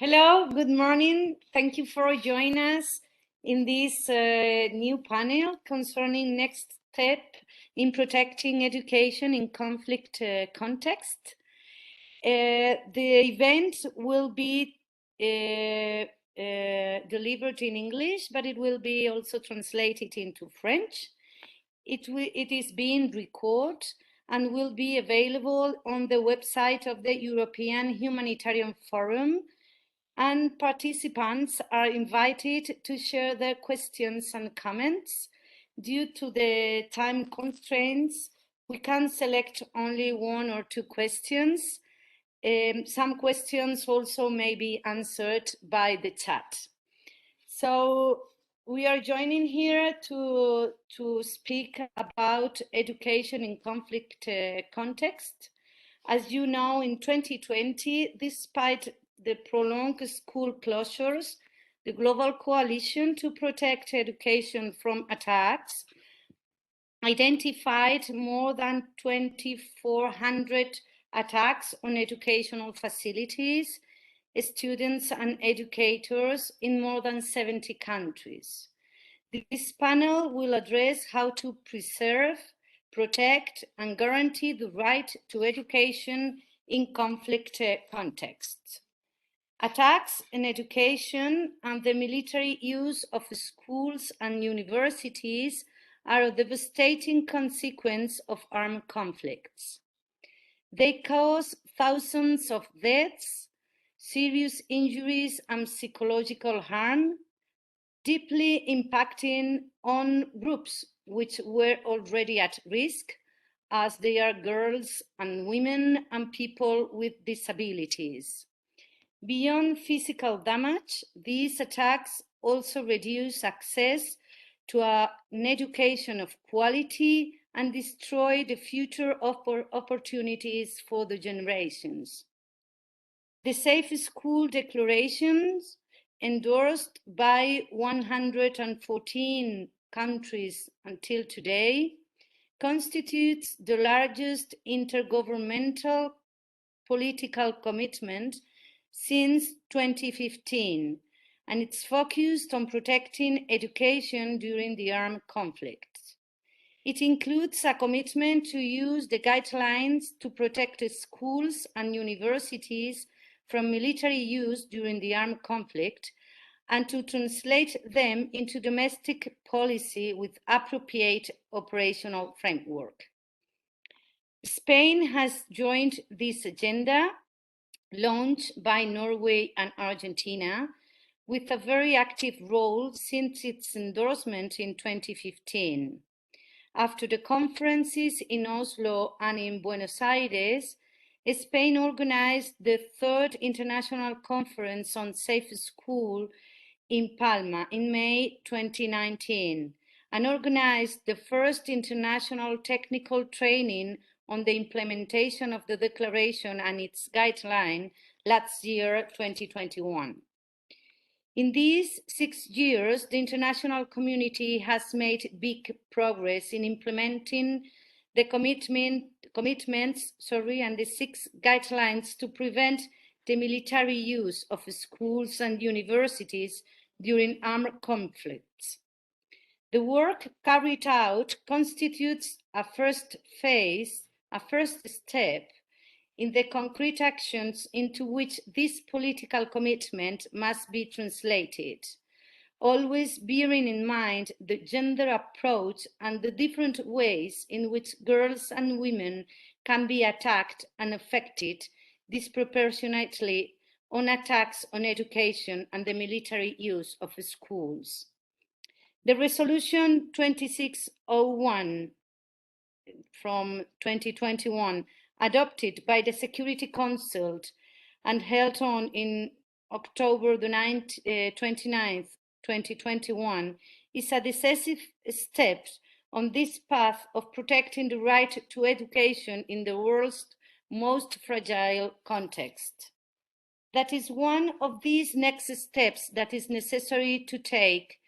Hello, good morning. Thank you for joining us in this new panel concerning next step in protecting education in conflict context. The event will be delivered in English, but it will be also translated into French. It is being recorded and will be available on the website of the European Humanitarian Forum, and participants are invited to share their questions and comments. Due to the time constraints, we can select only one or two questions. Some questions also may be answered by the chat. So we are joining here to speak about education in conflict context. As you know, in 2020, despite the prolonged school closures, the Global Coalition to Protect Education from Attacks identified more than 2,400 attacks on educational facilities, students and educators in more than 70 countries. This panel will address how to preserve, protect, and guarantee the right to education in conflict contexts. Attacks in education and the military use of schools and universities are a devastating consequence of armed conflicts. They cause thousands of deaths, serious injuries, and psychological harm, deeply impacting on groups which were already at risk, as they are girls and women and people with disabilities. Beyond physical damage, these attacks also reduce access to an education of quality and destroy the future opportunities for the generations. The Safe School Declarations, endorsed by 114 countries until today, constitutes the largest intergovernmental political commitment since 2015, and it's focused on protecting education during the armed conflicts. It includes a commitment to use the guidelines to protect schools and universities from military use during the armed conflict and to translate them into domestic policy with appropriate operational framework. Spain has joined this agenda, launched by Norway and Argentina, with a very active role since its endorsement in 2015. After the conferences in Oslo and in Buenos Aires, Spain organized the third International Conference on Safe School in Palma in May 2019, and organized the first international technical training on the implementation of the declaration and its guideline last year, 2021. In these 6 years, the international community has made big progress in implementing the commitments and the 6 guidelines to prevent the military use of schools and universities during armed conflicts. The work carried out constitutes a first phase, a first step in the concrete actions into which this political commitment must be translated, always bearing in mind the gender approach and the different ways in which girls and women can be attacked and affected disproportionately on attacks on education and the military use of schools. The resolution 2601 from 2021, adopted by the Security Council and held on in October the 29th, 2021, is a decisive step on this path of protecting the right to education in the world's most fragile context. That is one of these next steps that is necessary to take,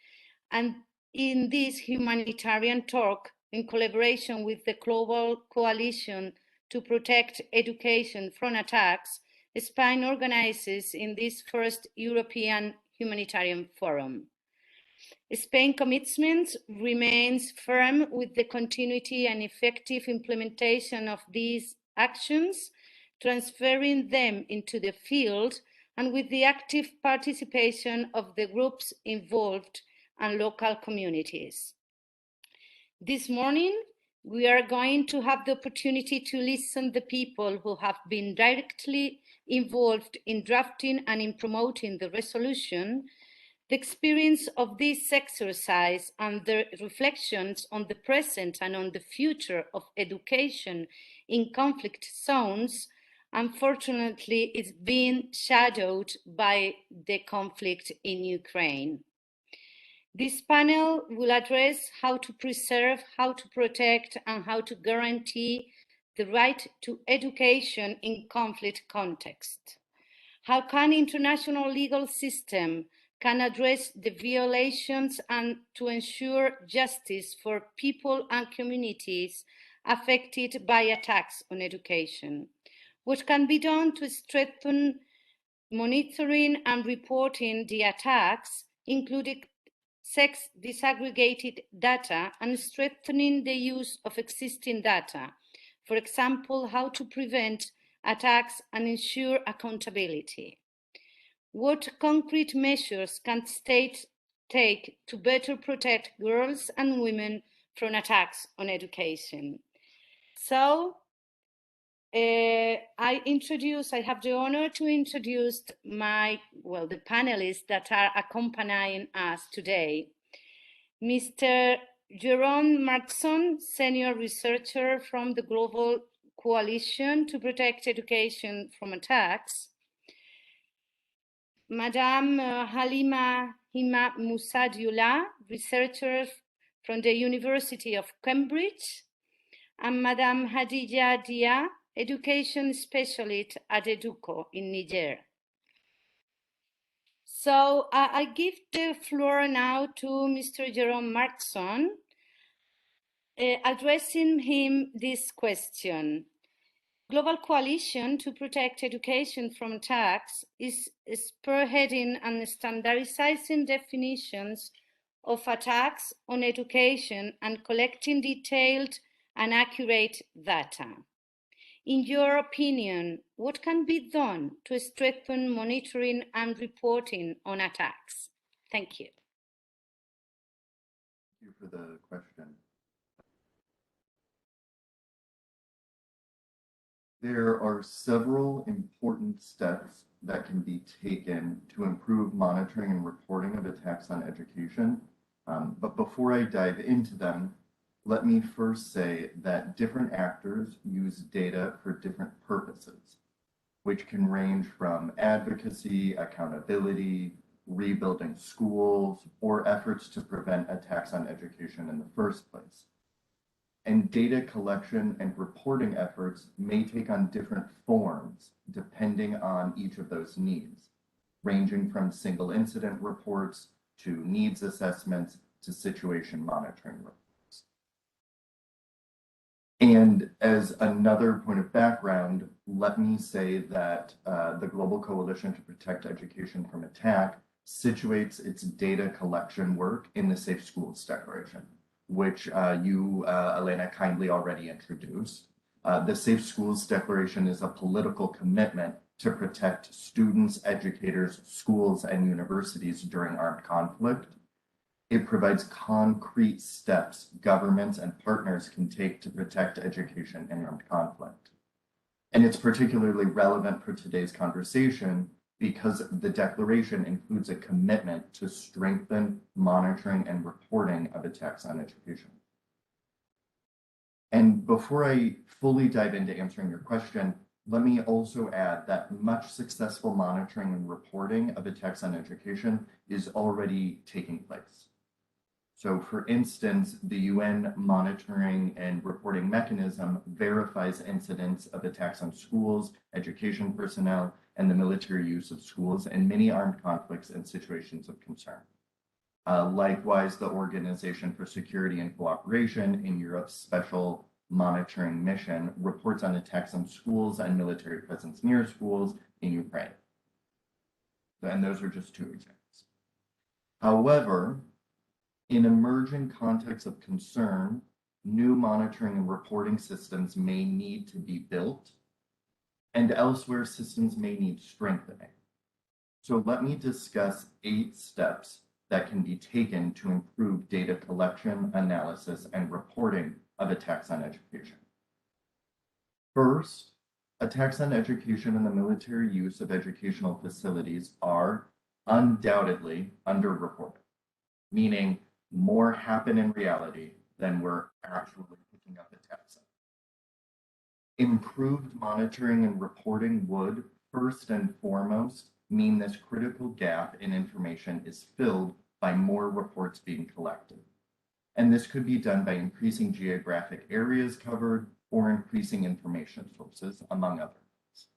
and in this humanitarian talk, in collaboration with the Global Coalition to Protect Education from Attacks, Spain organizes in this first European Humanitarian Forum. Spain's commitment remains firm with the continuity and effective implementation of these actions, transferring them into the field, and with the active participation of the groups involved and local communities. This morning, we are going to have the opportunity to listen to the people who have been directly involved in drafting and in promoting the resolution, the experience of this exercise and the reflections on the present and on the future of education in conflict zones, unfortunately, is being shadowed by the conflict in Ukraine. This panel will address how to preserve, how to protect, and how to guarantee the right to education in conflict context. How can international legal system can address the violations and to ensure justice for people and communities affected by attacks on education? What can be done to strengthen monitoring and reporting the attacks, including sex disaggregated data, and strengthening the use of existing data? For example, how to prevent attacks and ensure accountability? What concrete measures can states take to better protect girls and women from attacks on education? So I have the honor to introduce the panelists that are accompanying us today. Mr. Jeroen Markson, Senior Researcher from the Global Coalition to Protect Education from Attacks. Madame Halima Hima Moussa Dioula, Researcher from the University of Cambridge. And Madame Hadija Dia, Education Specialist at Educo in Niger. So I give the floor now to Mr. Jeroen Markson, addressing him this question. Global Coalition to Protect Education from Attacks is spearheading and standardizing definitions of attacks on education and collecting detailed and accurate data. In your opinion, what can be done to strengthen monitoring and reporting on attacks? Thank you. Thank you for the question. There are several important steps that can be taken to improve monitoring and reporting of attacks on education. But before I dive into them, let me first say that different actors use data for different purposes, which can range from advocacy, accountability, rebuilding schools, or efforts to prevent attacks on education in the first place. And data collection and reporting efforts may take on different forms depending on each of those needs, ranging from single incident reports to needs assessments to situation monitoring reports. And as another point of background, let me say that the Global Coalition to Protect Education from Attack situates its data collection work in the Safe Schools Declaration, which you, Elena, kindly already introduced. The Safe Schools Declaration is a political commitment to protect students, educators, schools, and universities during armed conflict. It provides concrete steps governments and partners can take to protect education in armed conflict. And it's particularly relevant for today's conversation because the declaration includes a commitment to strengthen monitoring and reporting of attacks on education. And before I fully dive into answering your question, let me also add that much successful monitoring and reporting of attacks on education is already taking place. So for instance, the UN monitoring and reporting mechanism verifies incidents of attacks on schools, education personnel, and the military use of schools in many armed conflicts and situations of concern. Likewise, the Organization for Security and Cooperation in Europe's Special Monitoring Mission reports on attacks on schools and military presence near schools in Ukraine. And those are just two examples. However, in emerging contexts of concern, new monitoring and reporting systems may need to be built, and elsewhere systems may need strengthening. So let me discuss 8 steps that can be taken to improve data collection, analysis, and reporting of attacks on education. First, attacks on education and the military use of educational facilities are undoubtedly underreported, meaning more happen in reality than we're actually picking up attacks on. Improved monitoring and reporting would, first and foremost, mean this critical gap in information is filled by more reports being collected. And this could be done by increasing geographic areas covered or increasing information sources, among other things.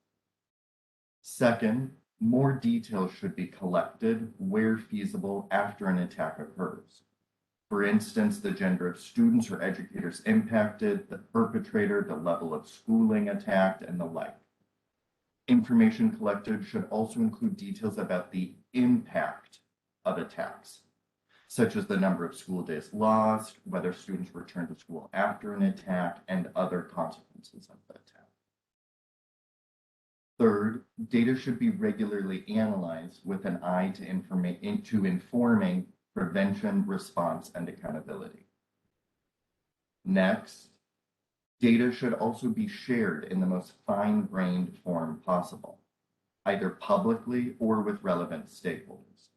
Second, more details should be collected where feasible after an attack occurs. For instance, the gender of students or educators impacted, the perpetrator, the level of schooling attacked, and the like. Information collected should also include details about the impact of attacks, such as the number of school days lost, whether students returned to school after an attack, and other consequences of the attack. Third, data should be regularly analyzed with an eye to informing prevention, response, and accountability. Next, data should also be shared in the most fine-grained form possible, either publicly or with relevant stakeholders.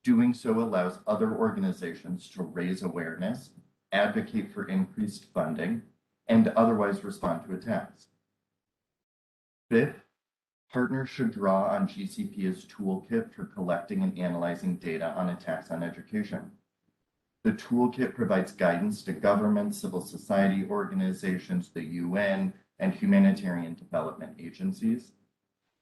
Doing so allows other organizations to raise awareness, advocate for increased funding, and otherwise respond to attacks. Fifth, partners should draw on GCP's toolkit for collecting and analyzing data on attacks on education. The toolkit provides guidance to governments, civil society organizations, the UN, and humanitarian development agencies.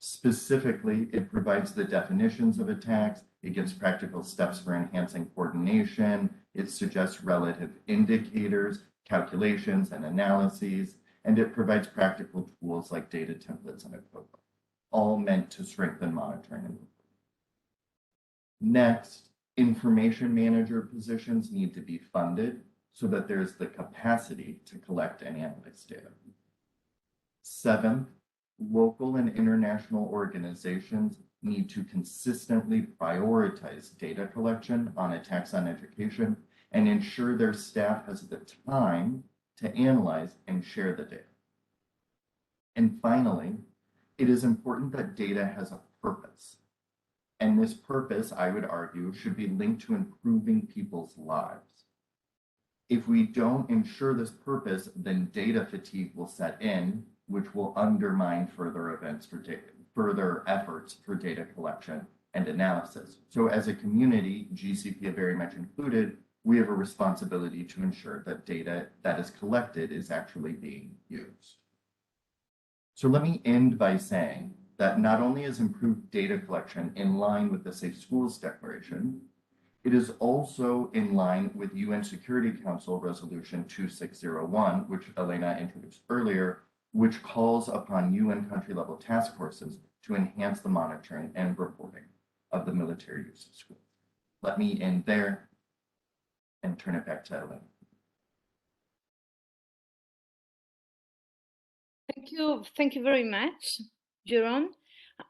Specifically, it provides the definitions of attacks, it gives practical steps for enhancing coordination, it suggests relative indicators, calculations, and analyses, and it provides practical tools like data templates and equivalent, all meant to strengthen monitoring and reporting. Next, information manager positions need to be funded so that there's the capacity to collect and analyze data. Seventh, local and international organizations need to consistently prioritize data collection on attacks on education and ensure their staff has the time to analyze and share the data. And finally, it is important that data has a purpose. And this purpose, I would argue, should be linked to improving people's lives. If we don't ensure this purpose, then data fatigue will set in, which will undermine further efforts for data collection and analysis. So as a community, GCP very much included, we have a responsibility to ensure that data that is collected is actually being used. So let me end by saying that not only is improved data collection in line with the Safe Schools Declaration, it is also in line with UN Security Council Resolution 2601, which Elena introduced earlier, which calls upon UN country-level task forces to enhance the monitoring and reporting of the military use of schools. Let me end there and turn it back to Elena. Thank you very much, Jeroen.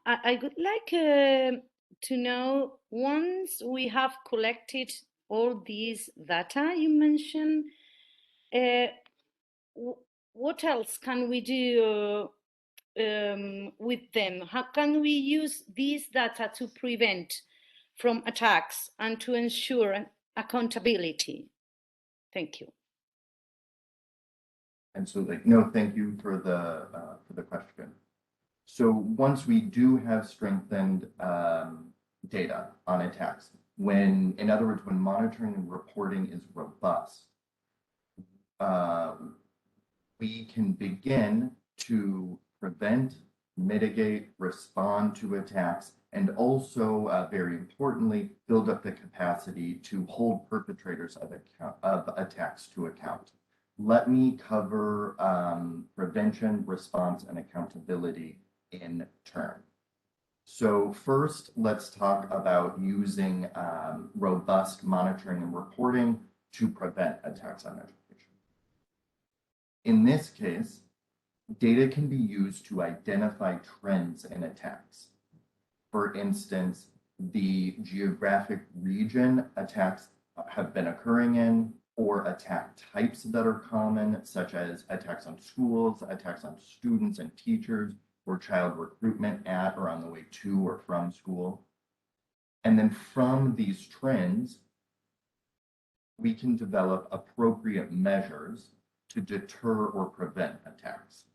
I would like to know, once we have collected all these data you mentioned, what else can we do with them? How can we use these data to prevent from attacks and to ensure accountability? Thank you. Absolutely. No, thank you for the question. So once we do have strengthened data on attacks, in other words, when monitoring and reporting is robust, we can begin to prevent, mitigate, respond to attacks, and also, very importantly, build up the capacity to hold perpetrators of attacks to account. Let me cover prevention, response, and accountability in turn. So first, let's talk about using robust monitoring and reporting to prevent attacks on education. In this case, data can be used to identify trends in attacks. For instance, the geographic region attacks have been occurring in, or attack types that are common, such as attacks on schools, attacks on students and teachers, or child recruitment at or on the way to or from school. And then from these trends, we can develop appropriate measures to deter or prevent attacks.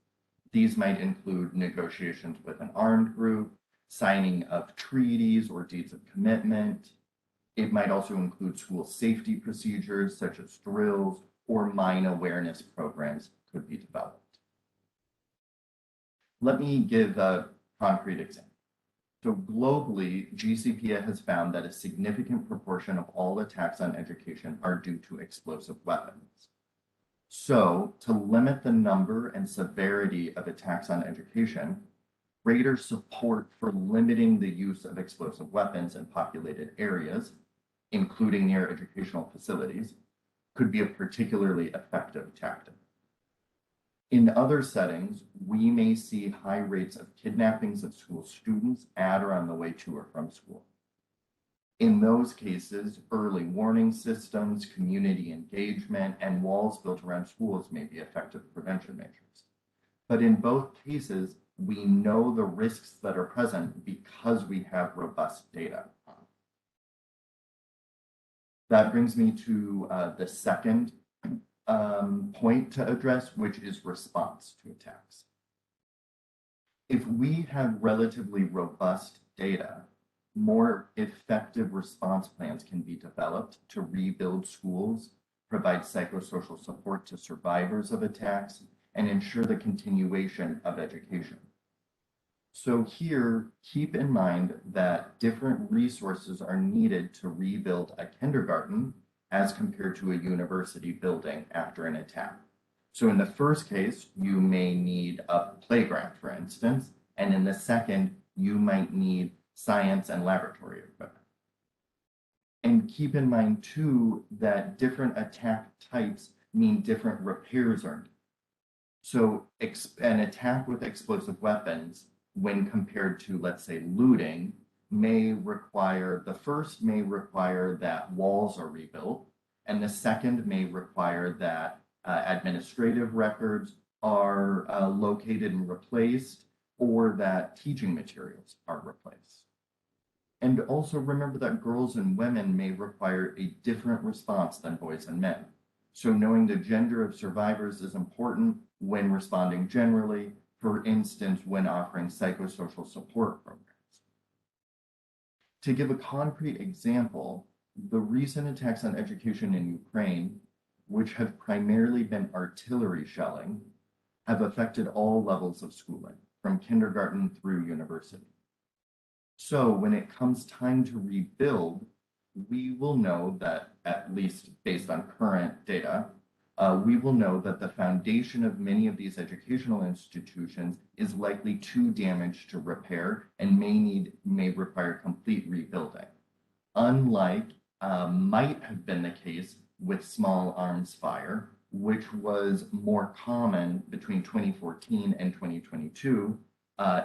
These might include negotiations with an armed group, signing of treaties or deeds of commitment. It might also include school safety procedures such as drills, or mine awareness programs could be developed. Let me give a concrete example. So globally, GCPA has found that a significant proportion of all attacks on education are due to explosive weapons. So to limit the number and severity of attacks on education, greater support for limiting the use of explosive weapons in populated areas, including near educational facilities, could be a particularly effective tactic. In other settings, we may see high rates of kidnappings of school students at or on the way to or from school. In those cases, early warning systems, community engagement, and walls built around schools may be effective prevention measures. But in both cases, we know the risks that are present because we have robust data. That brings me to the second point to address, which is response to attacks. If we have relatively robust data, more effective response plans can be developed to rebuild schools, provide psychosocial support to survivors of attacks, and ensure the continuation of education. So here, keep in mind that different resources are needed to rebuild a kindergarten as compared to a university building after an attack. So in the first case, you may need a playground, for instance, and in the second, you might need science and laboratory equipment. And keep in mind too, that different attack types mean different repairs are needed. So an attack with explosive weapons, when compared to, let's say, looting, the first may require that walls are rebuilt, and the second may require that administrative records are located and replaced, or that teaching materials are replaced. And also remember that girls and women may require a different response than boys and men. So knowing the gender of survivors is important when responding generally, for instance, when offering psychosocial support programs. To give a concrete example, the recent attacks on education in Ukraine, which have primarily been artillery shelling, have affected all levels of schooling, from kindergarten through university. So when it comes time to rebuild, we will know that, at least based on current data, we will know that the foundation of many of these educational institutions is likely too damaged to repair and may require complete rebuilding. Unlike might have been the case with small arms fire, which was more common between 2014 and 2022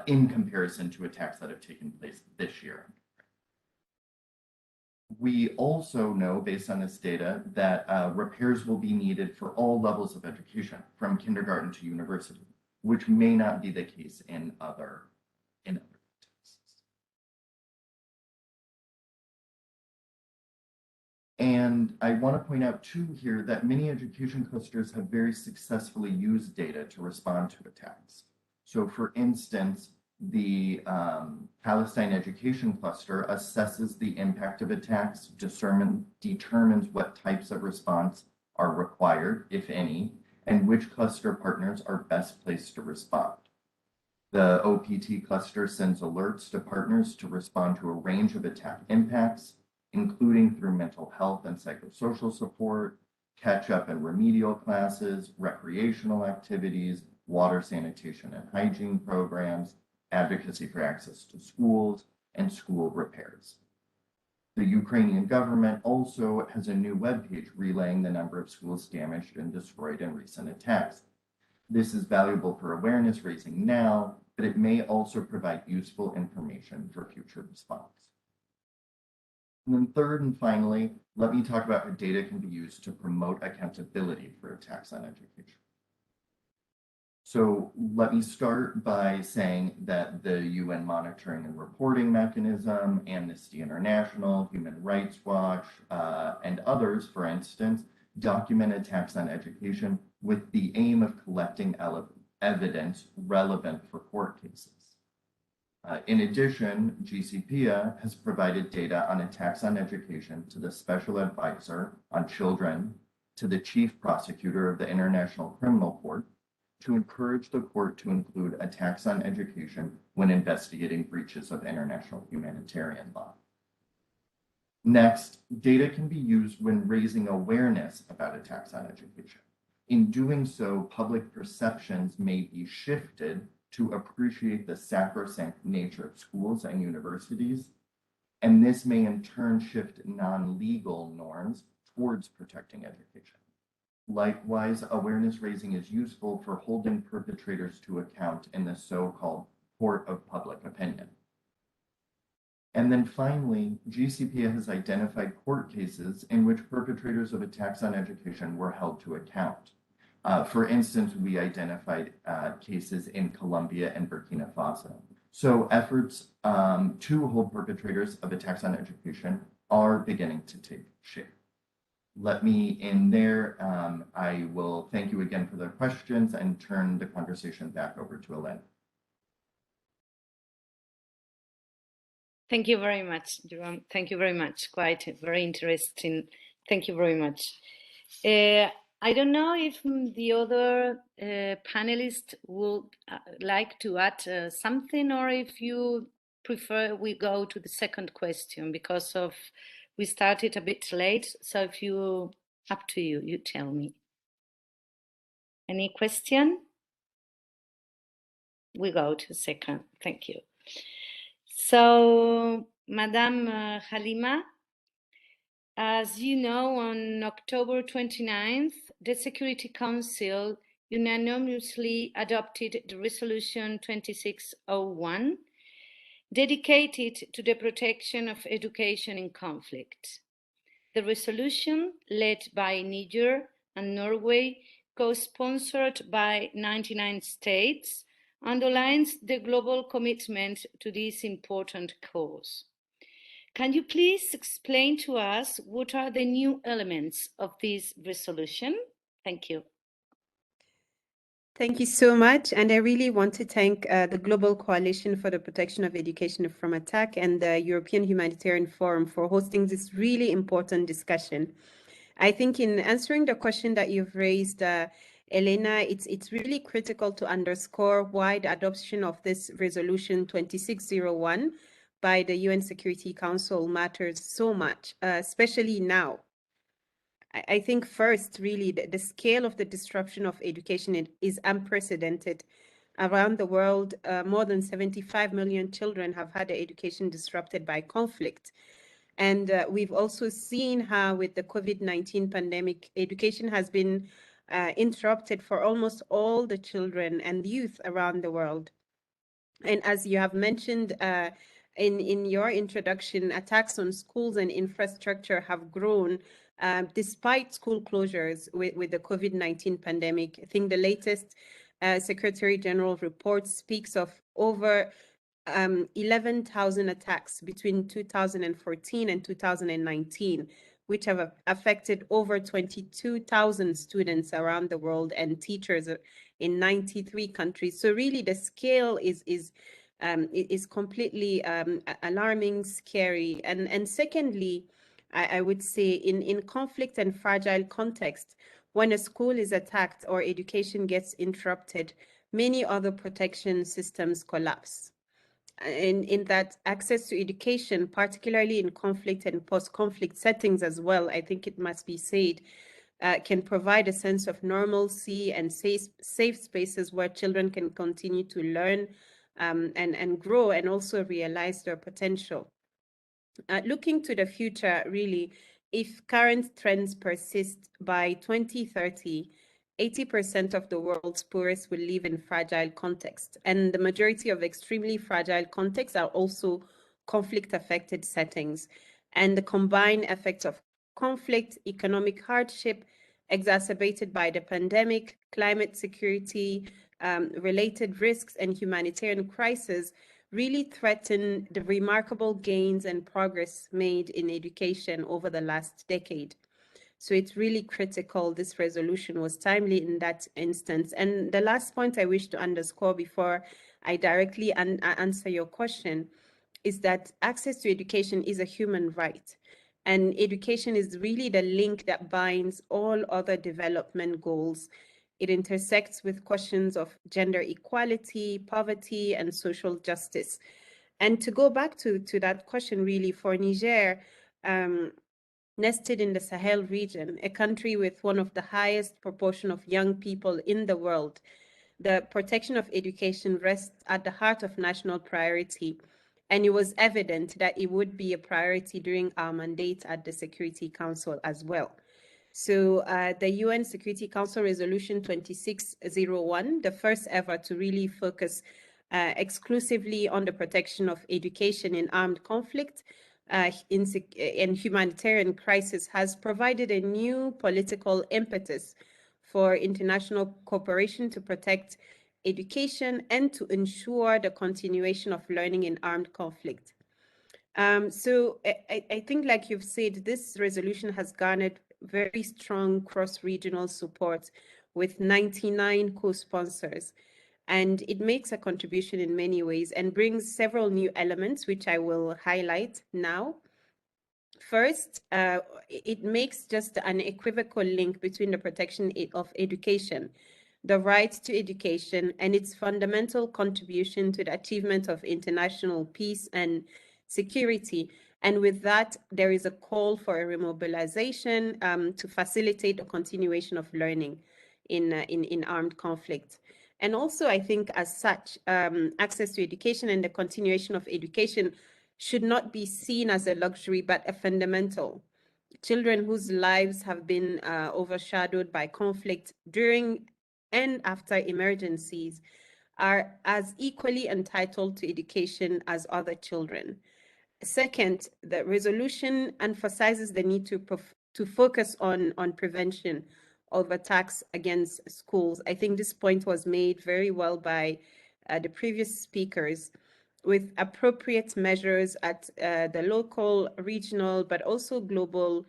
in comparison to attacks that have taken place this year. We also know, based on this data, that repairs will be needed for all levels of education, from kindergarten to university, which may not be the case in other contexts. And I want to point out too here that many education clusters have very successfully used data to respond to attacks. So for instance, the Palestine Education Cluster assesses the impact of attacks, determines what types of response are required, if any, and which cluster partners are best placed to respond. The OPT cluster sends alerts to partners to respond to a range of attack impacts, including through mental health and psychosocial support, catch-up and remedial classes, recreational activities, water sanitation and hygiene programs, advocacy for access to schools, and school repairs. The Ukrainian government also has a new webpage relaying the number of schools damaged and destroyed in recent attacks. This is valuable for awareness raising now, but it may also provide useful information for future response. And then third and finally, let me talk about how data can be used to promote accountability for attacks on education. So let me start by saying that the UN Monitoring and Reporting Mechanism, Amnesty International, Human Rights Watch, and others, for instance, document attacks on education with the aim of collecting evidence relevant for court cases. In addition, GCPIA has provided data on attacks on education to the Special Advisor on Children, to the Chief Prosecutor of the International Criminal Court, to encourage the court to include attacks on education when investigating breaches of international humanitarian law. Next, data can be used when raising awareness about attacks on education. In doing so, public perceptions may be shifted to appreciate the sacrosanct nature of schools and universities, and this may in turn shift non-legal norms towards protecting education. Likewise, awareness raising is useful for holding perpetrators to account in the so-called court of public opinion. And then finally, GCPIA has identified court cases in which perpetrators of attacks on education were held to account. For instance, we identified cases in Colombia and Burkina Faso. So efforts to hold perpetrators of attacks on education are beginning to take shape. Let me end there. I will thank you again for the questions and turn the conversation back over to Elena. Thank you very much, Jerome. Thank you very much. Quite very interesting. Thank you very much. I don't know if the other panelists would like to add something, or if you prefer we go to the second question because of we started a bit late. So if you, up to you, you tell me. Any question? We go to second. Thank you. So, Madame Halima, as you know, on October 29th, the Security Council unanimously adopted the Resolution 2601, dedicated to the protection of education in conflict. The resolution, led by Niger and Norway, co-sponsored by 99 states, underlines the global commitment to this important cause. Can you please explain to us what are the new elements of this resolution? Thank you. Thank you so much. And I really want to thank the Global Coalition for the Protection of Education from Attack and the European Humanitarian Forum for hosting this really important discussion. I think in answering the question that you've raised, Elena, it's really critical to underscore why the adoption of this resolution 2601 by the UN Security Council matters so much, especially now. I think first, really, the scale of the disruption of education is unprecedented. Around the world, more than 75 million children have had their education disrupted by conflict. And we've also seen how with the COVID-19 pandemic, education has been interrupted for almost all the children and youth around the world. And as you have mentioned in your introduction, attacks on schools and infrastructure have grown despite school closures with the COVID-19 pandemic. I think the latest Secretary General report speaks of over 11,000 attacks between 2014 and 2019, which have affected over 22,000 students around the world and teachers in 93 countries. So really the scale is completely alarming, scary. And secondly, I would say in conflict and fragile context, when a school is attacked or education gets interrupted, many other protection systems collapse. In that access to education, particularly in conflict and post-conflict settings as well, I think it must be said, can provide a sense of normalcy and safe spaces where children can continue to learn, and grow and also realize their potential. Looking to the future, really, if current trends persist, by 2030, 80% of the world's poorest will live in fragile contexts, and the majority of extremely fragile contexts are also conflict-affected settings. And the combined effects of conflict, economic hardship, exacerbated by the pandemic, climate security, related risks, and humanitarian crisis really threaten the remarkable gains and progress made in education over the last decade. So it's really critical this resolution was timely in that instance. And the last point I wish to underscore before I directly answer your question is that access to education is a human right. And education is really the link that binds all other development goals. It intersects with questions of gender equality, poverty, and social justice. And to go back to that question, really, for Niger, nested in the Sahel region, a country with one of the highest proportion of young people in the world, the protection of education rests at the heart of national priority. And it was evident that it would be a priority during our mandate at the Security Council as well. So the UN Security Council Resolution 2601, the first ever to really focus exclusively on the protection of education in armed conflict in humanitarian crisis, has provided a new political impetus for international cooperation to protect education and to ensure the continuation of learning in armed conflict. So I think, like you've said, this resolution has garnered very strong cross-regional support with 99 co-sponsors. And it makes a contribution in many ways and brings several new elements, which I will highlight now. First, it makes just an equivocal link between the protection of education, the right to education, and its fundamental contribution to the achievement of international peace and security. And with that, there is a call for a remobilization to facilitate the continuation of learning in armed conflict. And also, I think as such, access to education and the continuation of education should not be seen as a luxury, but a fundamental. Children whose lives have been overshadowed by conflict during and after emergencies are as equally entitled to education as other children. Second, the resolution emphasizes the need to focus on prevention of attacks against schools. I think this point was made very well by the previous speakers, with appropriate measures at the local, regional, but also global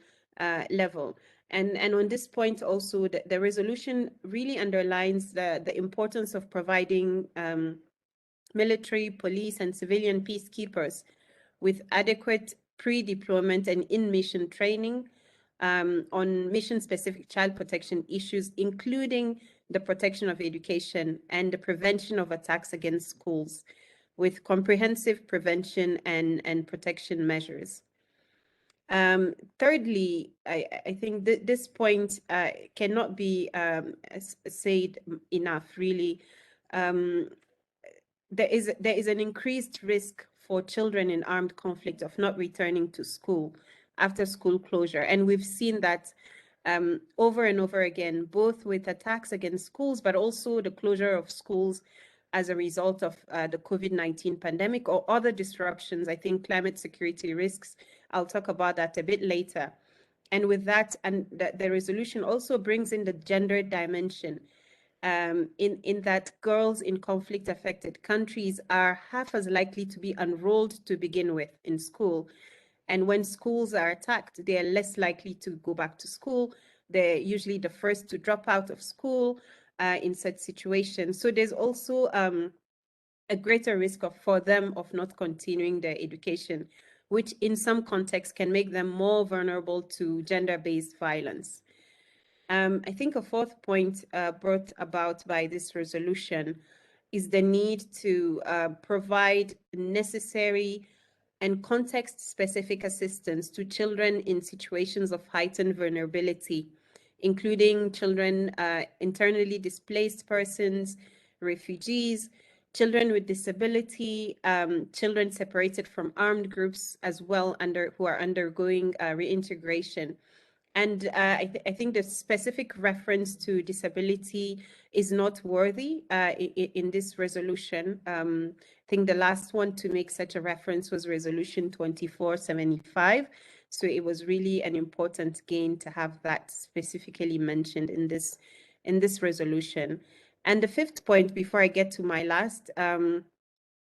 level. And on this point also, the resolution really underlines the importance of providing military, police, and civilian peacekeepers with adequate pre-deployment and in-mission training on mission-specific child protection issues, including the protection of education and the prevention of attacks against schools, with comprehensive prevention and protection measures. Thirdly, I think this point cannot be said enough, really. There is an increased risk for children in armed conflict of not returning to school after school closure. And we've seen that over and over again, both with attacks against schools, but also the closure of schools as a result of the COVID-19 pandemic or other disruptions. I think climate security risks, I'll talk about that a bit later. And with that, and the resolution also brings in the gender dimension, in that girls in conflict-affected countries are half as likely to be enrolled to begin with in school. And when schools are attacked, they are less likely to go back to school. They're usually the first to drop out of school in such situations. So there's also a greater risk for them of not continuing their education, which in some contexts can make them more vulnerable to gender-based violence. I think a fourth point brought about by this resolution is the need to provide necessary and context-specific assistance to children in situations of heightened vulnerability, including children, internally displaced persons, refugees, children with disability, children separated from armed groups as well who are undergoing reintegration. And I think the specific reference to disability is noteworthy in this resolution. I think the last one to make such a reference was Resolution 2475. So it was really an important gain to have that specifically mentioned in this resolution. And the fifth point, before I get to my last,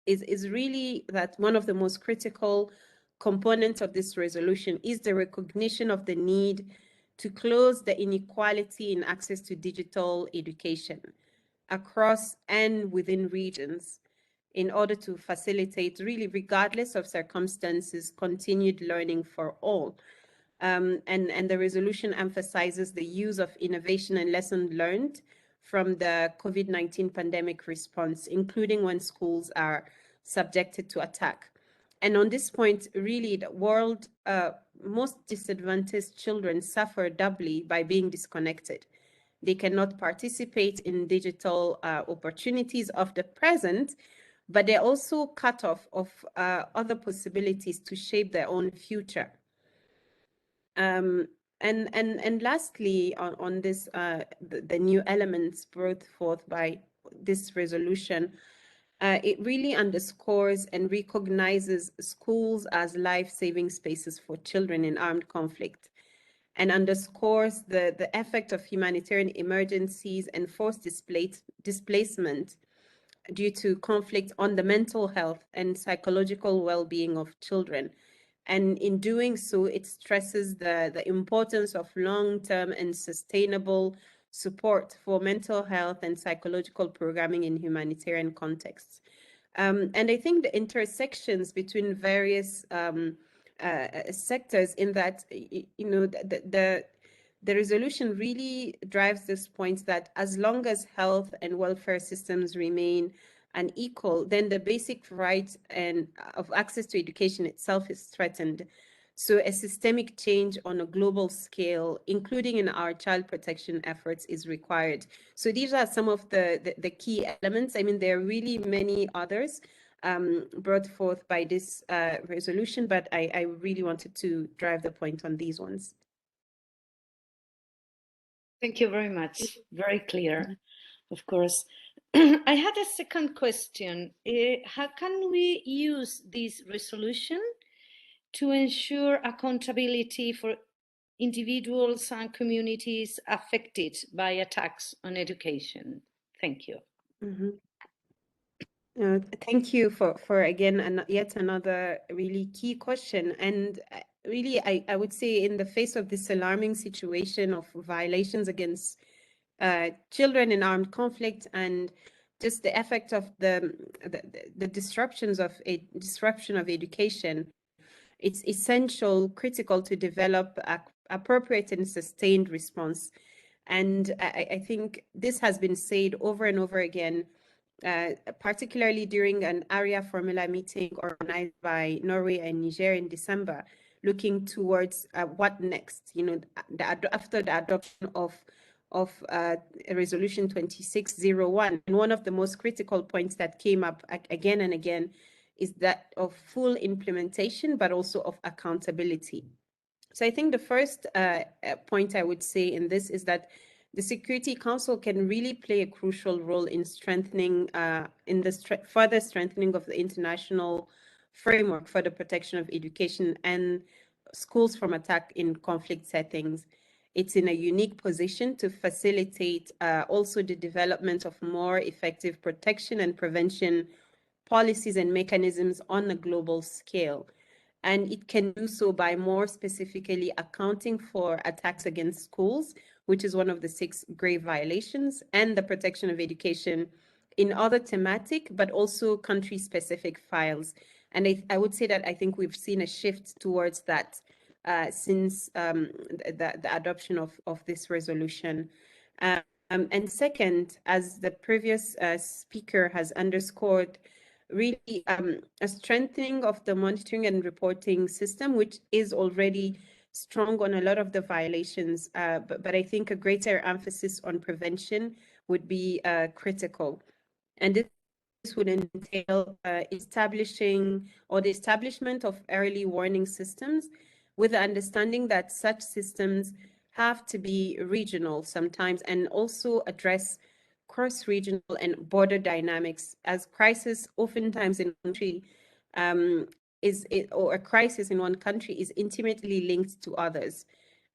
is really that one of the most critical components of this resolution is the recognition of the need to close the inequality in access to digital education across and within regions in order to facilitate, really regardless of circumstances, continued learning for all. And the resolution emphasizes the use of innovation and lessons learned from the COVID-19 pandemic response, including when schools are subjected to attack. And on this point, really, the world, most disadvantaged children suffer doubly by being disconnected. They cannot participate in digital opportunities of the present, but they're also cut off of other possibilities to shape their own future. And lastly, on this, the new elements brought forth by this resolution, it really underscores and recognizes schools as life-saving spaces for children in armed conflict, and underscores the effect of humanitarian emergencies and forced displacement due to conflict on the mental health and psychological well-being of children. And in doing so, it stresses the importance of long-term and sustainable support for mental health and psychological programming in humanitarian contexts. And I think the intersections between various sectors in that, you know, the resolution really drives this point that as long as health and welfare systems remain unequal, then the basic right and of access to education itself is threatened. So a systemic change on a global scale, including in our child protection efforts, is required. So these are some of the key elements. I mean, there are really many others brought forth by this resolution, but I really wanted to drive the point on these ones. Thank you very much. Very clear, of course. I had a second question. How can we use this resolution to ensure accountability for individuals and communities affected by attacks on education? Thank you. Mm-hmm. Thank you for again, yet another really key question. And really, I would say in the face of this alarming situation of violations against children in armed conflict and just the effect of the disruption of education, it's essential, critical to develop appropriate and sustained response. And I think this has been said over and over again, particularly during an area formula meeting organized by Norway and Niger in December, looking towards what next, you know, after the adoption of Resolution 2601. And one of the most critical points that came up again and again is that of full implementation, but also of accountability. So I think the first point I would say in this is that the Security Council can really play a crucial role in strengthening, further strengthening of the international framework for the protection of education and schools from attack in conflict settings. It's in a unique position to facilitate also the development of more effective protection and prevention policies and mechanisms on a global scale. And it can do so by more specifically accounting for attacks against schools, which is one of the 6 grave violations, and the protection of education in other thematic, but also country-specific files. And I would say that I think we've seen a shift towards that since the adoption of this resolution. And second, as the previous speaker has underscored, really a strengthening of the monitoring and reporting system, which is already strong on a lot of the violations, but I think a greater emphasis on prevention would be critical. And this would entail establishing or the establishment of early warning systems with the understanding that such systems have to be regional sometimes and also address cross-regional and border dynamics, as crisis oftentimes in a country or a crisis in one country is intimately linked to others.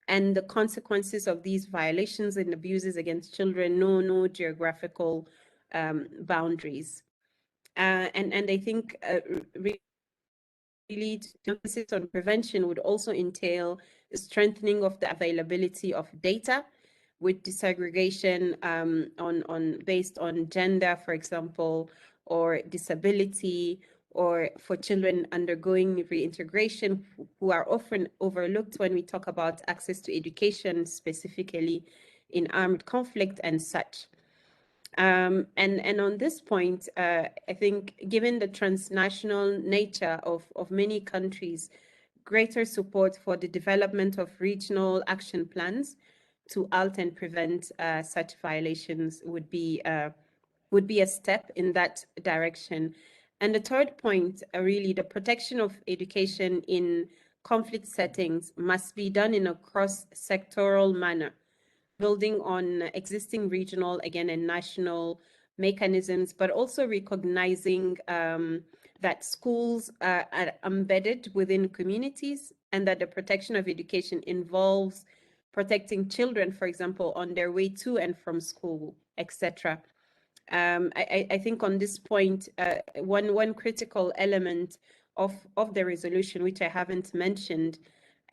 And the consequences of these violations and abuses against children know no geographical boundaries. And I think really to emphasis on prevention would also entail the strengthening of the availability of data with disaggregation based on gender, for example, or disability, or for children undergoing reintegration who are often overlooked when we talk about access to education, specifically in armed conflict and such. And on this point, I think given the transnational nature of many countries, greater support for the development of regional action plans to halt and prevent such violations would be a step in that direction. And the third point, really, the protection of education in conflict settings must be done in a cross-sectoral manner, building on existing regional, again, and national mechanisms, but also recognizing that schools are embedded within communities and that the protection of education involves protecting children, for example, on their way to and from school, etc. I think on this point, one critical element of the resolution, which I haven't mentioned,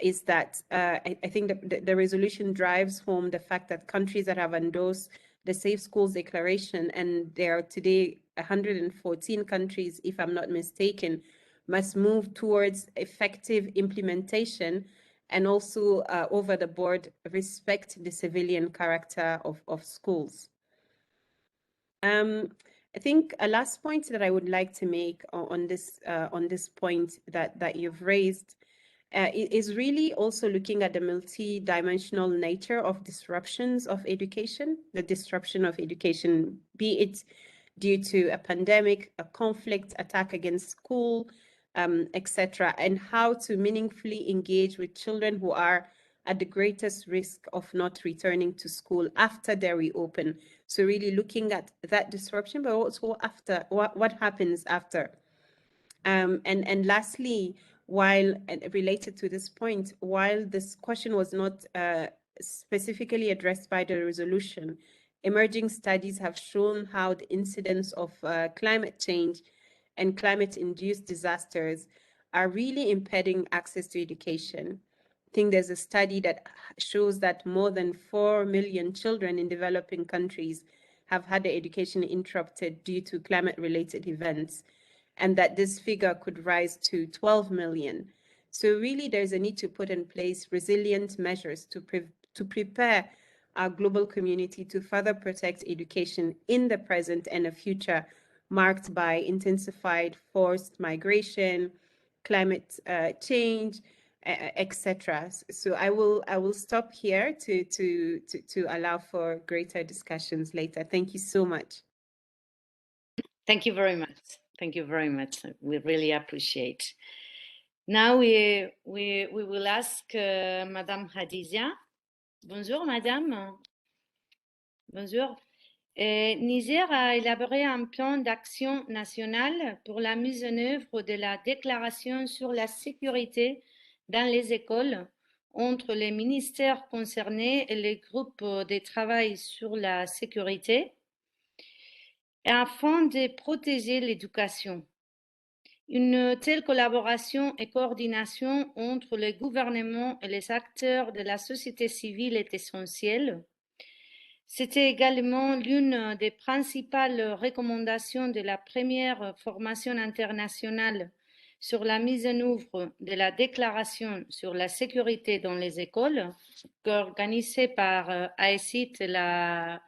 is that I think the resolution drives home the fact that countries that have endorsed the Safe Schools Declaration, and there are today 114 countries, if I'm not mistaken, must move towards effective implementation and also over the board respect the civilian character of schools. I think a last point that I would like to make on this point that you've raised is really also looking at the multi-dimensional nature of disruptions of education, the disruption of education, be it due to a pandemic, a conflict, attack against school, etc., and how to meaningfully engage with children who are at the greatest risk of not returning to school after they reopen. So really looking at that disruption, but also after what happens after. And lastly, while related to this point, while this question was not specifically addressed by the resolution, emerging studies have shown how the incidence of climate change and climate-induced disasters are really impeding access to education. I think there's a study that shows that more than 4 million children in developing countries have had their education interrupted due to climate-related events, and that this figure could rise to 12 million. So really there's a need to put in place resilient measures to prepare our global community to further protect education in the present and a future marked by intensified forced migration, climate change, etc. So I will stop here to allow for greater discussions later. Thank you so much. Thank you very much. Thank you very much. We really appreciate. Now we will ask Madame Khadija. Bonjour, Madame. Bonjour. Niger a élaboré un plan d'action national pour la mise en œuvre de la déclaration sur la sécurité dans les écoles entre les ministères concernés et les groupes de travail sur la sécurité afin de protéger l'éducation. Une telle collaboration et coordination entre le gouvernement et les acteurs de la société civile est essentielle. C'était également l'une des principales recommandations de la première formation internationale sur la mise en œuvre de la déclaration sur la sécurité dans les écoles, organisée par AECIT, la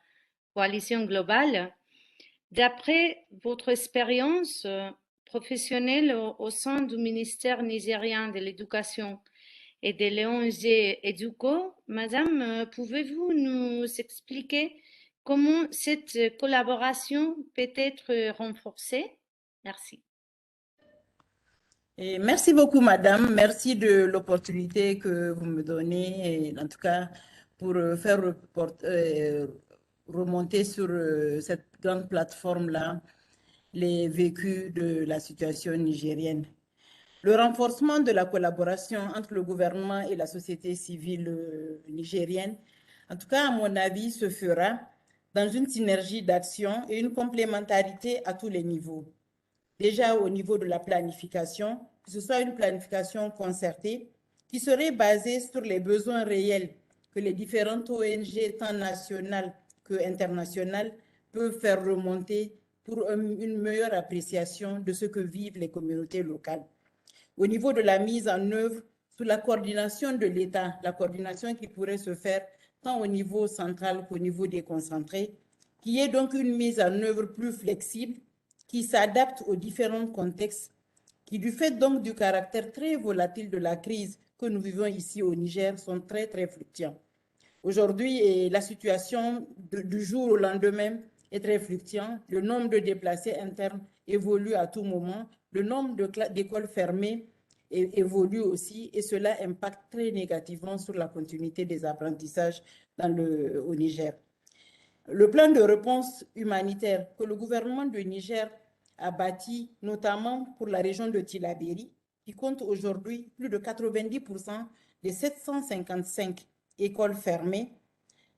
coalition globale. D'après votre expérience professionnelle au sein du ministère nigérien de l'Éducation et de l'ONG EDUCO, Madame, pouvez-vous nous expliquer comment cette collaboration peut être renforcée? Merci. Et merci beaucoup, madame. Merci de l'opportunité que vous me donnez, et en tout cas, pour faire remonter sur cette grande plateforme-là les vécus de la situation nigérienne. Le renforcement de la collaboration entre le gouvernement et la société civile nigérienne, en tout cas, à mon avis, se fera dans une synergie d'action et une complémentarité à tous les niveaux. Déjà au niveau de la planification, que ce soit une planification concertée qui serait basée sur les besoins réels que les différentes ONG, tant nationales que internationales, peuvent faire remonter pour une meilleure appréciation de ce que vivent les communautés locales. Au niveau de la mise en œuvre, sous la coordination de l'État, la coordination qui pourrait se faire tant au niveau central qu'au niveau déconcentré, qui est donc une mise en œuvre plus flexible, qui s'adapte aux différents contextes, qui du fait donc du caractère très volatile de la crise que nous vivons ici au Niger sont très, très fluctuants. Aujourd'hui, la situation du jour au lendemain est très fluctuante. Le nombre de déplacés internes évolue à tout moment. Le nombre d'écoles fermées évolue aussi et cela impacte très négativement sur la continuité des apprentissages au Niger. Le plan de réponse humanitaire que le gouvernement du Niger a bâti, notamment pour la région de Tillabéri, qui compte aujourd'hui plus de 90% des 755 écoles fermées.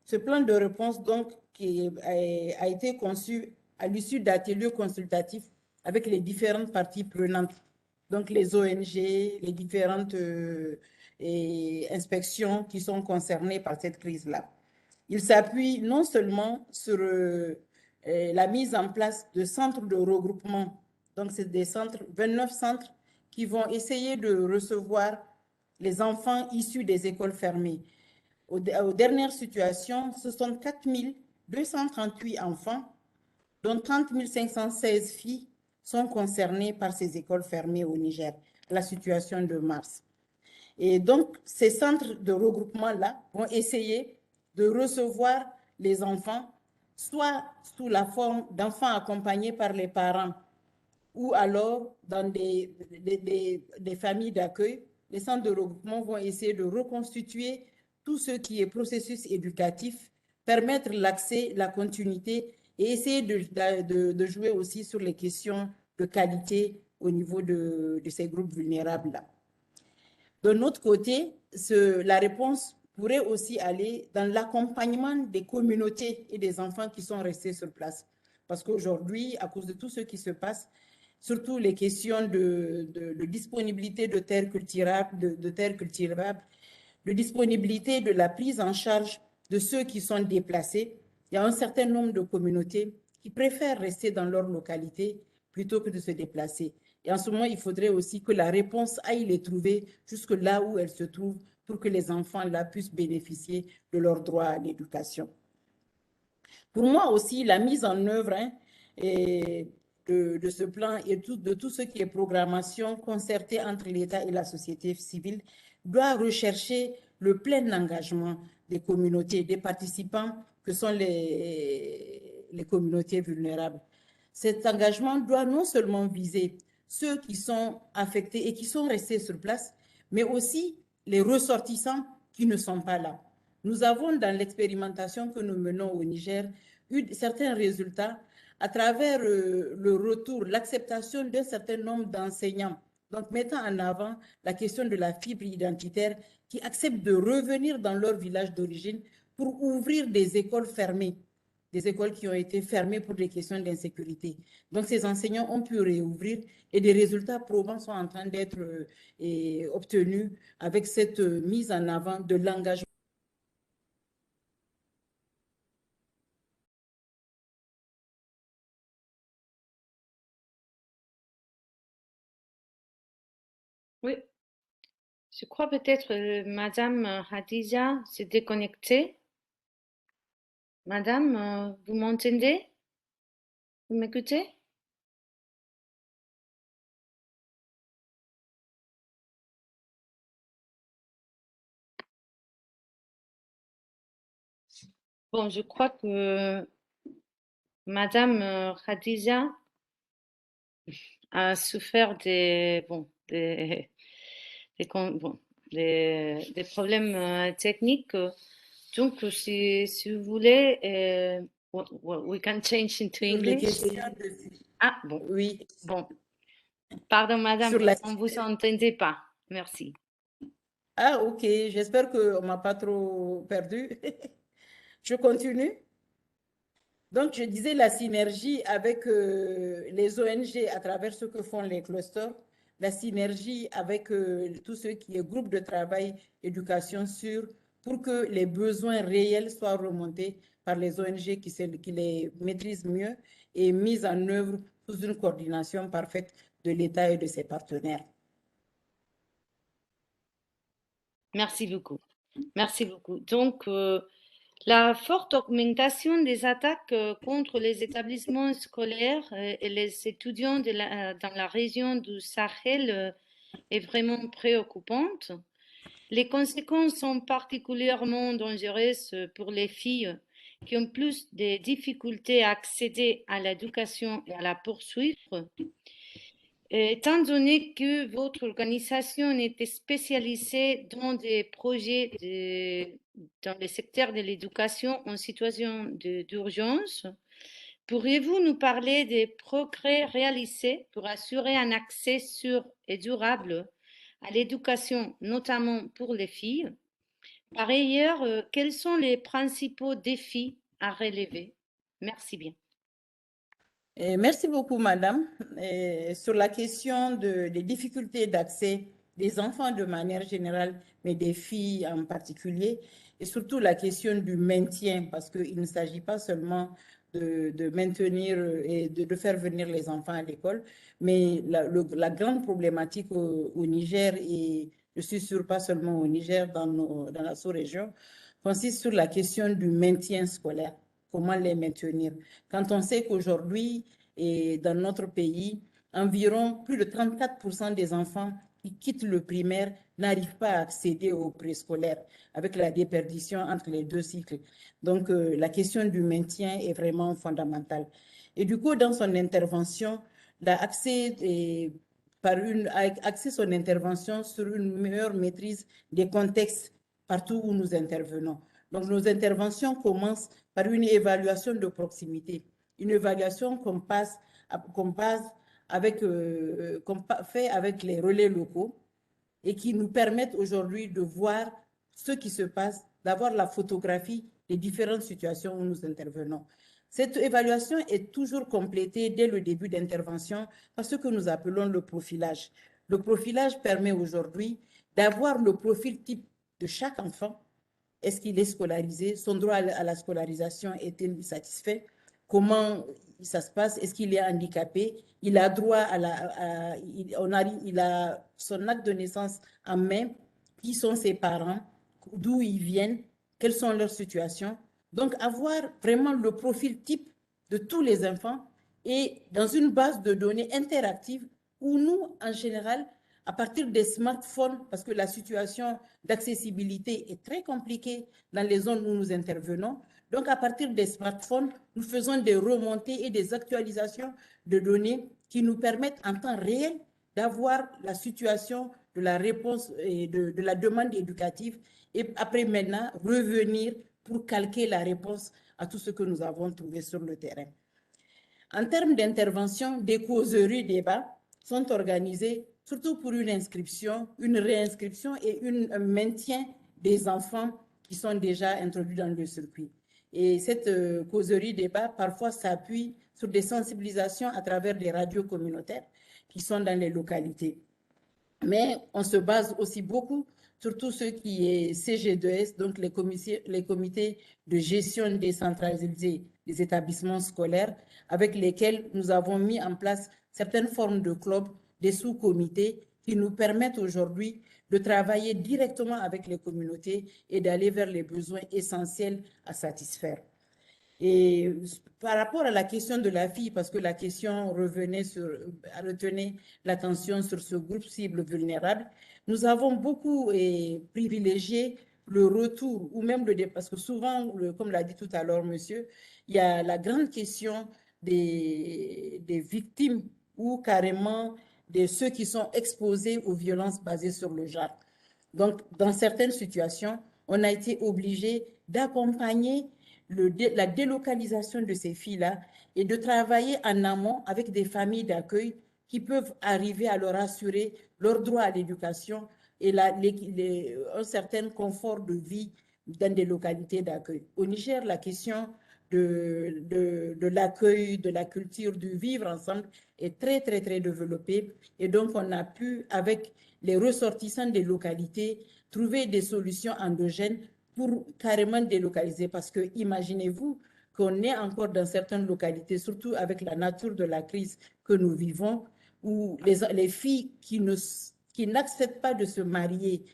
Ce plan de réponse, donc, qui a été conçu à l'issue d'ateliers consultatifs avec les différentes parties prenantes, donc les ONG, les différentes inspections qui sont concernées par cette crise-là. Il s'appuie non seulement sur la mise en place de centres de regroupement, donc c'est des centres, 29 centres qui vont essayer de recevoir les enfants issus des écoles fermées. Aux dernières situations, ce sont 4 238 enfants, dont 30 516 filles sont concernées par ces écoles fermées au Niger, la situation de mars. Et donc, ces centres de regroupement-là vont essayer de recevoir les enfants, soit sous la forme d'enfants accompagnés par les parents, ou alors dans des familles d'accueil. Les centres de regroupement vont essayer de reconstituer tout ce qui est processus éducatif, permettre l'accès, la continuité et essayer de jouer aussi sur les questions de qualité au niveau de ces groupes vulnérables-là. D'un autre côté, la réponse pourrait aussi aller dans l'accompagnement des communautés et des enfants qui sont restés sur place. Parce qu'aujourd'hui, à cause de tout ce qui se passe, surtout les questions de disponibilité de terres cultivables, de disponibilité de la prise en charge de ceux qui sont déplacés, il y a un certain nombre de communautés qui préfèrent rester dans leur localité plutôt que de se déplacer. Et en ce moment, il faudrait aussi que la réponse aille les trouver jusque là où elles se trouvent pour que les enfants là puissent bénéficier de leurs droits à l'éducation. Pour moi aussi, la mise en œuvre de ce plan et de tout ce qui est programmation concertée entre l'État et la société civile doit rechercher le plein engagement des communautés, des participants que sont les communautés vulnérables. Cet engagement doit non seulement viser ceux qui sont affectés et qui sont restés sur place, mais aussi les ressortissants qui ne sont pas là. Nous avons, dans l'expérimentation que nous menons au Niger, eu certains résultats à travers le retour, l'acceptation d'un certain nombre d'enseignants, donc mettant en avant la question de la fibre identitaire, qui acceptent de revenir dans leur village d'origine pour ouvrir des écoles fermées, des écoles qui ont été fermées pour des questions d'insécurité. Donc, ces enseignants ont pu réouvrir et des résultats probants sont en train d'être obtenus avec cette mise en avant de l'engagement. Oui, je crois peut-être Madame Hadiza s'est déconnectée. Madame, vous m'entendez? Vous m'écoutez? Bon, je crois que Madame Khadija a souffert des problèmes techniques. Donc, si vous voulez, we can change into Sur les English. questions Ah, bon. oui, Bon. Pardon, madame, sur la... on ne vous entendait pas. Merci. Ah, ok, j'espère qu'on ne m'a pas trop perdu. Je continue. Donc, je disais la synergie avec les ONG à travers ce que font les clusters, la synergie avec tout ce qui est groupe de travail, éducation sûre, pour que les besoins réels soient remontés par les ONG qui les maîtrisent mieux et mis en œuvre sous une coordination parfaite de l'État et de ses partenaires. Merci beaucoup. Merci beaucoup. Donc, la forte augmentation des attaques contre les établissements scolaires et les étudiants dans la région du Sahel est vraiment préoccupante. Les conséquences sont particulièrement dangereuses pour les filles qui ont plus de difficultés à accéder à l'éducation et à la poursuivre. Étant donné que votre organisation était spécialisée dans des projets dans le secteur de l'éducation en situation d'urgence, pourriez-vous nous parler des progrès réalisés pour assurer un accès sûr et durable à l'éducation, notamment pour les filles? Par ailleurs, quels sont les principaux défis à relever? Merci bien. Merci beaucoup, madame. Sur la question des difficultés d'accès des enfants de manière générale, mais des filles en particulier, et surtout la question du maintien, parce qu'il ne s'agit pas seulement de maintenir et de faire venir les enfants à l'école, mais la grande problématique au Niger, et je suis sûre pas seulement au Niger, dans la sous-région, consiste sur la question du maintien scolaire. Comment les maintenir? Quand on sait qu'aujourd'hui, dans notre pays, environ plus de 34% des enfants qui quittent le primaire n'arrivent pas à accéder au préscolaire avec la déperdition entre les deux cycles. Donc, la question du maintien est vraiment fondamentale. Et du coup, dans son intervention, a axé son intervention sur une meilleure maîtrise des contextes partout où nous intervenons. Donc, nos interventions commencent par une évaluation de proximité, une évaluation qu'on fait avec les relais locaux et qui nous permettent aujourd'hui de voir ce qui se passe, d'avoir la photographie des différentes situations où nous intervenons. Cette évaluation est toujours complétée dès le début d'intervention par ce que nous appelons le profilage. Le profilage permet aujourd'hui d'avoir le profil type de chaque enfant. Est-ce qu'il est scolarisé? Son droit à la scolarisation est-il satisfait? Comment ça se passe? Est-ce qu'il est handicapé? Il a droit il a son acte de naissance en main. Qui sont ses parents? D'où ils viennent? Quelles sont leurs situations? Donc, avoir vraiment le profil type de tous les enfants et dans une base de données interactive où nous, en général, à partir des smartphones, parce que la situation d'accessibilité est très compliquée dans les zones où nous intervenons. Donc, à partir des smartphones, nous faisons des remontées et des actualisations de données qui nous permettent en temps réel d'avoir la situation de la réponse et de la demande éducative et après maintenant revenir pour calquer la réponse à tout ce que nous avons trouvé sur le terrain. En termes d'intervention, des causeries, débats sont organisés surtout pour une inscription, une réinscription et un maintien des enfants qui sont déjà introduits dans le circuit. Et cette causerie débat parfois s'appuie sur des sensibilisations à travers des radios communautaires qui sont dans les localités. Mais on se base aussi beaucoup sur tout ce qui est CG2S, donc les comités de gestion décentralisée des établissements scolaires, avec lesquels nous avons mis en place certaines formes de clubs, des sous-comités qui nous permettent aujourd'hui de travailler directement avec les communautés et d'aller vers les besoins essentiels à satisfaire. Et par rapport à la question de la fille, parce que la question retenait l'attention sur ce groupe cible vulnérable, nous avons beaucoup privilégié le retour ou même parce que souvent, comme l'a dit tout à l'heure monsieur, il y a la grande question des victimes ou carrément de ceux qui sont exposés aux violences basées sur le genre. Donc, dans certaines situations, on a été obligé d'accompagner la délocalisation de ces filles-là et de travailler en amont avec des familles d'accueil qui peuvent arriver à leur assurer leur droit à l'éducation et un certain confort de vie dans des localités d'accueil. Au Niger, la question de l'accueil, de la culture, du vivre ensemble est très, très, très développée. Et donc, on a pu, avec les ressortissants des localités, trouver des solutions endogènes pour carrément délocaliser. Parce que imaginez-vous qu'on est encore dans certaines localités, surtout avec la nature de la crise que nous vivons, où les filles qui n'acceptent pas de se marier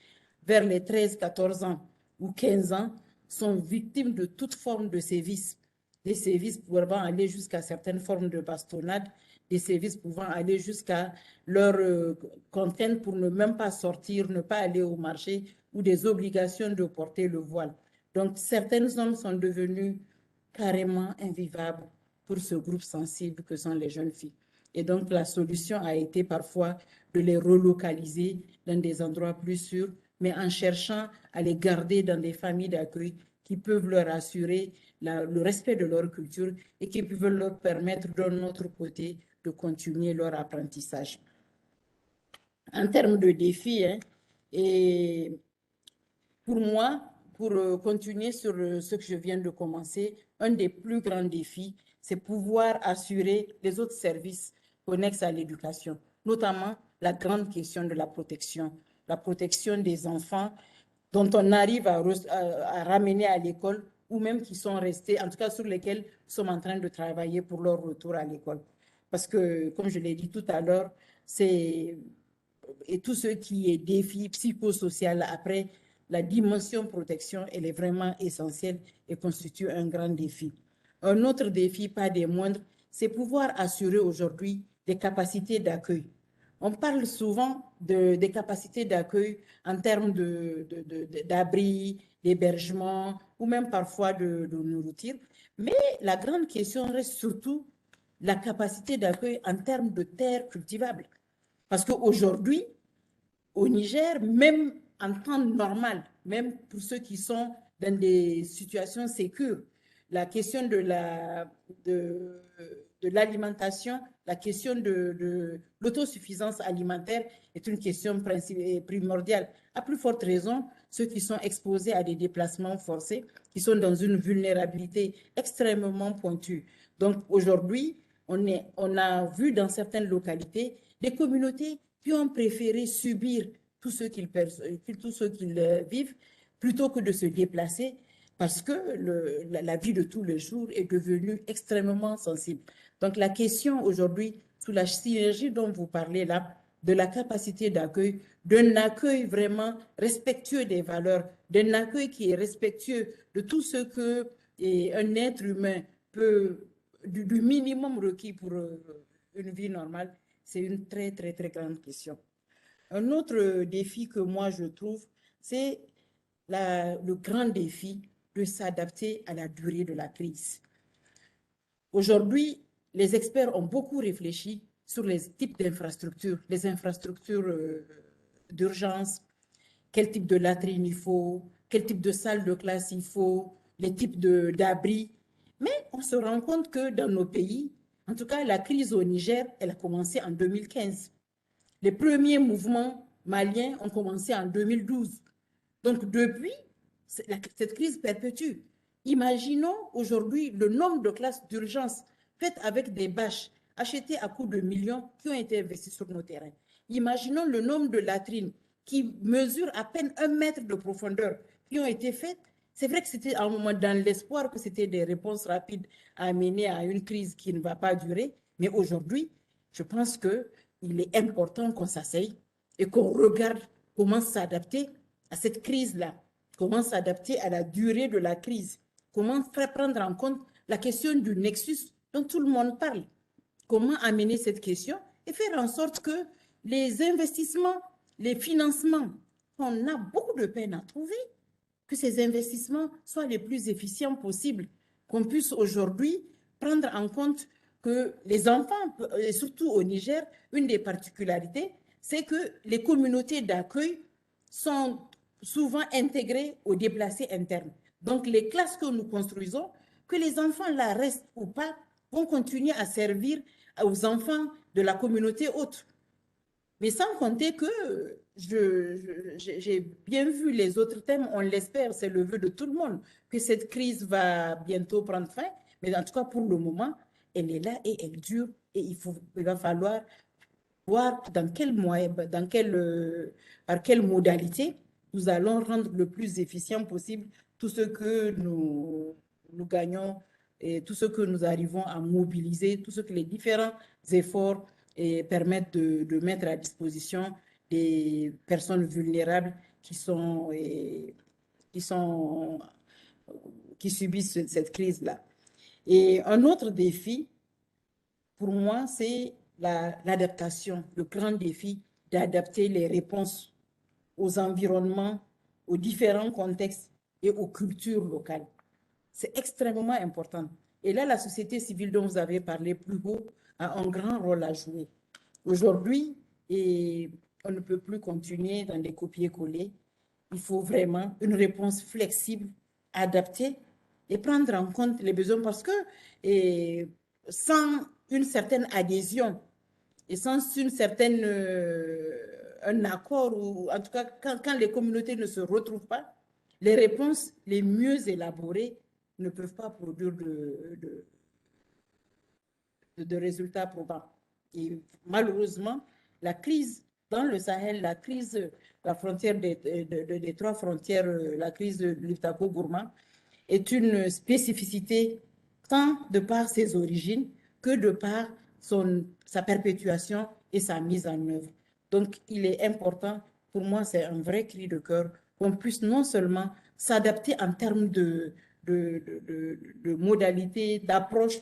vers les 13, 14 ans ou 15 ans sont victimes de toute forme de sévices. Des sévices pouvant aller jusqu'à certaines formes de bastonnade, des sévices pouvant aller jusqu'à leur contrainte pour ne même pas sortir, ne pas aller au marché ou des obligations de porter le voile. Donc, certaines zones sont devenues carrément invivables pour ce groupe sensible que sont les jeunes filles. Et donc, la solution a été parfois de les relocaliser dans des endroits plus sûrs, mais en cherchant à les garder dans des familles d'accueil qui peuvent leur assurer le respect de leur culture et qui peuvent leur permettre, d'un autre côté, de continuer leur apprentissage. En termes de défis, et pour moi, pour continuer sur ce que je viens de commencer, un des plus grands défis, c'est pouvoir assurer les autres services connexes à l'éducation, notamment la grande question de la protection des enfants dont on arrive à ramener à l'école ou même qui sont restés, en tout cas sur lesquels nous sommes en train de travailler pour leur retour à l'école. Parce que, comme je l'ai dit tout à l'heure, et tout ce qui est défi psychosocial après, la dimension protection, elle est vraiment essentielle et constitue un grand défi. Un autre défi, pas des moindres, c'est pouvoir assurer aujourd'hui des capacités d'accueil. On parle souvent des capacités d'accueil en termes d'abri, d'hébergement ou même parfois de nourriture. Mais la grande question reste surtout la capacité d'accueil en termes de terres cultivables. Parce qu'aujourd'hui, au Niger, même en temps normal, même pour ceux qui sont dans des situations sécures, la question de l'alimentation, la question de l'autosuffisance alimentaire est une question primordiale. À plus forte raison, ceux qui sont exposés à des déplacements forcés, qui sont dans une vulnérabilité extrêmement pointue. Donc aujourd'hui, on a vu dans certaines localités des communautés qui ont préféré subir tout ce qu'ils vivent plutôt que de se déplacer parce que la vie de tous les jours est devenue extrêmement sensible. Donc la question aujourd'hui, sous la synergie dont vous parlez là, de la capacité d'accueil, d'un accueil vraiment respectueux des valeurs, d'un accueil qui est respectueux de tout ce que un être humain peut, du minimum requis pour une vie normale, c'est une très, très, très grande question. Un autre défi que moi je trouve, c'est le grand défi de s'adapter à la durée de la crise. Aujourd'hui, les experts ont beaucoup réfléchi sur les types d'infrastructures, les infrastructures d'urgence, quel type de latrine il faut, quel type de salle de classe il faut, les types d'abris. Mais on se rend compte que dans nos pays, en tout cas la crise au Niger, elle a commencé en 2015. Les premiers mouvements maliens ont commencé en 2012. Donc depuis, cette crise perpétue. Imaginons aujourd'hui le nombre de classes d'urgence faites avec des bâches achetées à coût de millions qui ont été investies sur nos terrains. Imaginons le nombre de latrines qui mesurent à peine 1 mètre de profondeur qui ont été faites. C'est vrai que c'était à un moment dans l'espoir que c'était des réponses rapides à amener à une crise qui ne va pas durer. Mais aujourd'hui, je pense qu'il est important qu'on s'asseye et qu'on regarde comment s'adapter à cette crise-là, comment s'adapter à la durée de la crise, comment faire prendre en compte la question du nexus dont tout le monde parle, comment amener cette question et faire en sorte que les investissements, les financements qu'on a beaucoup de peine à trouver, que ces investissements soient les plus efficients possibles, qu'on puisse aujourd'hui prendre en compte que les enfants, et surtout au Niger, une des particularités, c'est que les communautés d'accueil sont souvent intégrées aux déplacés internes. Donc, les classes que nous construisons, que les enfants là restent ou pas, vont continuer à servir aux enfants de la communauté autre. Mais sans compter que j'ai bien vu les autres thèmes, on l'espère, c'est le vœu de tout le monde, que cette crise va bientôt prendre fin. Mais en tout cas, pour le moment, elle est là et elle dure. Et il va falloir voir dans quel moyen, par quelle modalité nous allons rendre le plus efficient possible tout ce que nous gagnons et tout ce que nous arrivons à mobiliser, tout ce que les différents efforts permettent de mettre à disposition des personnes vulnérables qui subissent cette crise-là. Et un autre défi, pour moi, c'est l'adaptation, le grand défi d'adapter les réponses aux environnements, aux différents contextes et aux cultures locales. C'est extrêmement important. Et là, la société civile dont vous avez parlé plus haut a un grand rôle à jouer. Aujourd'hui, on ne peut plus continuer dans des copier-coller. Il faut vraiment une réponse flexible, adaptée et prendre en compte les besoins parce que sans une certaine adhésion et sans un accord, ou en tout cas quand les communautés ne se retrouvent pas, les réponses les mieux élaborées ne peuvent pas produire de résultats probants. Et malheureusement, la crise dans le Sahel, la frontière des trois frontières, la crise de l'Utako-Gourma, est une spécificité tant de par ses origines que de par sa perpétuation et sa mise en œuvre. Donc, il est important, pour moi, c'est un vrai cri de cœur, qu'on puisse non seulement s'adapter en termes de modalités, d'approche,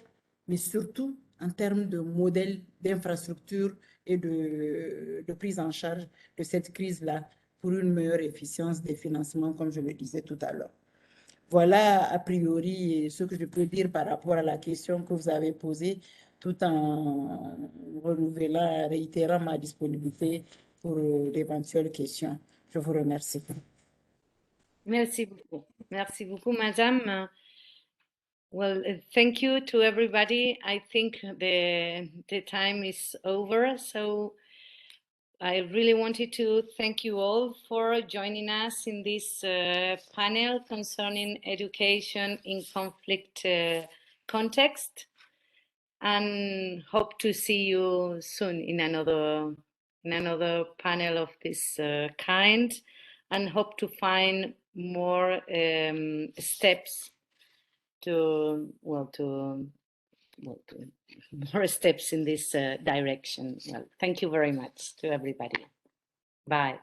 mais surtout en termes de modèles d'infrastructure et de prise en charge de cette crise-là pour une meilleure efficience des financements, comme je le disais tout à l'heure. Voilà, a priori, ce que je peux dire par rapport à la question que vous avez posée, tout en renouvelant, réitérant ma disponibilité pour d'éventuelles questions. Je vous remercie. Merci beaucoup. Merci beaucoup, Madame. Well, thank you to everybody. I think the time is over, so I really wanted to thank you all for joining us in this panel concerning education in conflict context, and hope to see you soon in another panel of this kind, and hope to find more steps more steps in this direction. Well, thank you very much to everybody. Bye.